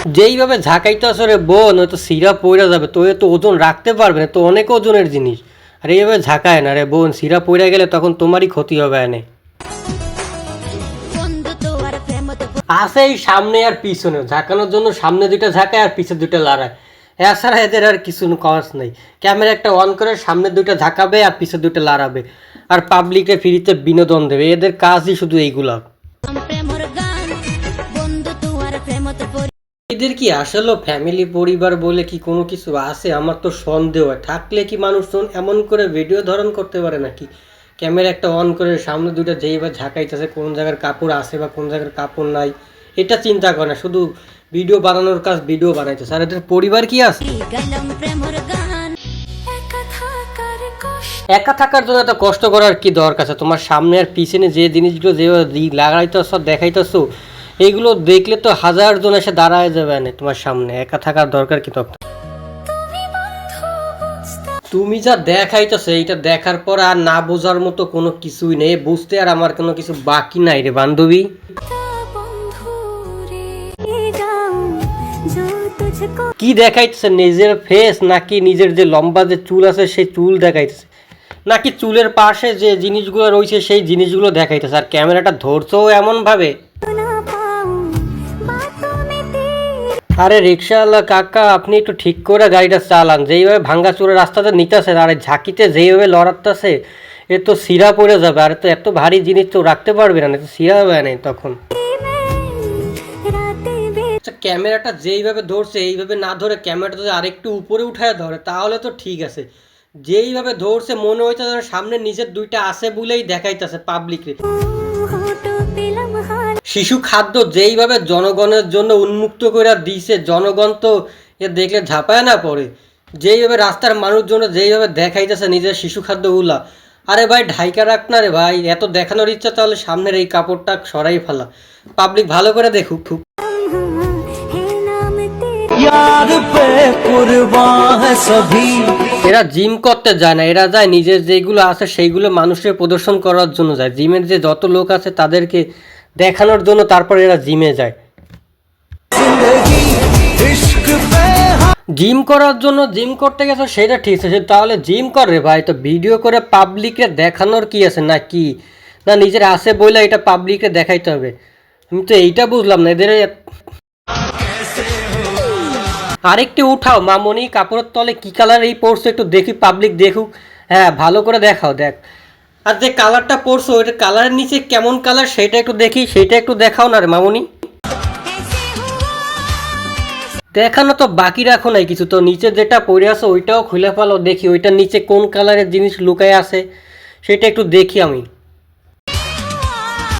যেইভাবে ঝাঁকাইতে আসরে বোন হয়তো সিরা পইরা যাবে, তো এ তো ওজন রাখতে পারবে না, তো অনেক ওজনের জিনিস। আর এইভাবে ঝাঁকায় না রে বোন, সিরা পইরা গেলে তখন তোমারই ক্ষতি হবে। এনে আছে এই সামনে আর পিছনে ঝাঁকানোর জন্য, সামনে দুইটা ঝাঁকায় আর পিছে দুইটা লড়ায়, এছাড়া এদের আর কিছু কাজ নেই। ক্যামেরা একটা অন করে সামনে দুইটা ঝাঁকাবে আর পিছে দুইটা লড়াবে, আর পাবলিকে ফ্রিতে বিনোদন দেবে। এদের কাজই শুধু এইগুলা। এদের কি আসলে ফ্যামিলি পরিবার বলে কি কোনো কিছু আছে? আমার তো সন্দেহ হয়। থাকলে কি মানুষজন এমন করে ভিডিও ধারণ করতে পারে নাকি? ক্যামেরা একটা অন করে সামনে দুইটা যেইবার ঝাঁকাইতেছে, কোন জায়গার কাপড় আছে বা কোন জায়গার কাপড় নাই এটা চিন্তা করে না, শুধু ভিডিও বানানোর কাজ ভিডিও বানাইতেছে। আর এদের পরিবার কি আছে? একা থাকার জন্য এত কষ্ট করার কি দরকার আছে? তোমার সামনে আর পিছনে যে জিনিসগুলো যেভাবে লাগাইতেছ দেখাইতেছো, এইগুলো দেখলে তো হাজার জন এসে দাঁড়ায় যাবে না তোমার সামনে। একা থাকার দরকার কি তখন? তুমি যা দেখাইতেছো এইটা দেখার পর আর না বোঝার মতো কোনো কিছুই নেই, বুঝতে আর আমার কোনো কিছু বাকি নাই রে বান্ধবী। কি দেখাইতেছে? নিজের ফেস নাকি নিজের যে লম্বা যে চুল আছে সেই চুল দেখাইতেছে, নাকি চুলের পাশে যে জিনিসগুলো রয়েছে সেই জিনিসগুলো দেখাইতেছে? আর ক্যামেরাটা ধরছেও এমন ভাবে। আরে রিক্সাওয়ালা কাকা, আপনি একটু ঠিক করে গাড়িটা চালান। যেইভাবে ভাঙ্গা চুরের রাস্তাতে নিতেছে আর ঝাঁকিতে যেইভাবে লড়াতেছে, এ তো সিরা পড়ে যাবে। আর তো এত ভারী জিনিস তো রাখতে পারবে না, তো সিরা হবে না তখন। ক্যামেরাটা যেইভাবে ধরছে এইভাবে না ধরে ক্যামেরাটা যদি আরেকটু উপরে উঠায় ধরে তাহলে তো ঠিক আছে। যেইভাবে ধরছে মনে হইতে সামনে নিজের দুইটা আছে বলেই দেখাইতেছে পাবলিকরে। শিশু খাদ্য যেইভাবে জনগণের জন্য উন্মুক্ত করে দিয়েছে, জনগণ তো এ দেখলে ঝাঁপায় না পড়ে। যেইভাবে রাস্তার মানুষজন যেইভাবে দেখাইতেছে নিজের শিশু খাদ্যগুলা, আরে ভাই ঢাইকা রাখ না রে ভাই। এত দেখানোর ইচ্ছা তাহলে সামনের এই কাপড়টা সরাই ফেলা, পাবলিক ভালো করে দেখুক। এরা জিম করতে যায় না, এরা যায় নিজের যেগুলো আছে সেইগুলো মানুষের প্রদর্শন করার জন্য যায়। জিমের যে যত লোক আছে তাদেরকে দেখানোর জন্য তারপর এরা জিমে যায়। জিম করার জন্য জিম করতে গেছে সেটা ঠিক আছে, তাহলে জিম করে ভাই, তো ভিডিও করে পাবলিককে দেখানোর কি আছে? না কি না নিজের আছে বলে এটা পাবলিককে দেখাইতে হবে? আমি তো এইটা বুঝলাম না এদের। আরেকটু উঠাও মামনি, কাপড়ের তলে কি কালার এই পরছো একটু দেখি, পাবলিক দেখুক। হ্যাঁ ভালো করে দেখাও, দেখ। আর যে কালারটা পরছো ওইটা কালারের নিচে কেমন কালার সেটা একটু দেখি, সেটা একটু দেখাও না রে মামনি। দেখানো তো বাকি রাখো নাই কিছু, তো নিচে যেটা পরে আছে ওইটাও খুলে ফেলো দেখি, ওইটার নিচে কোন কালারের জিনিস লুকায় আছে সেটা একটু দেখি আমি।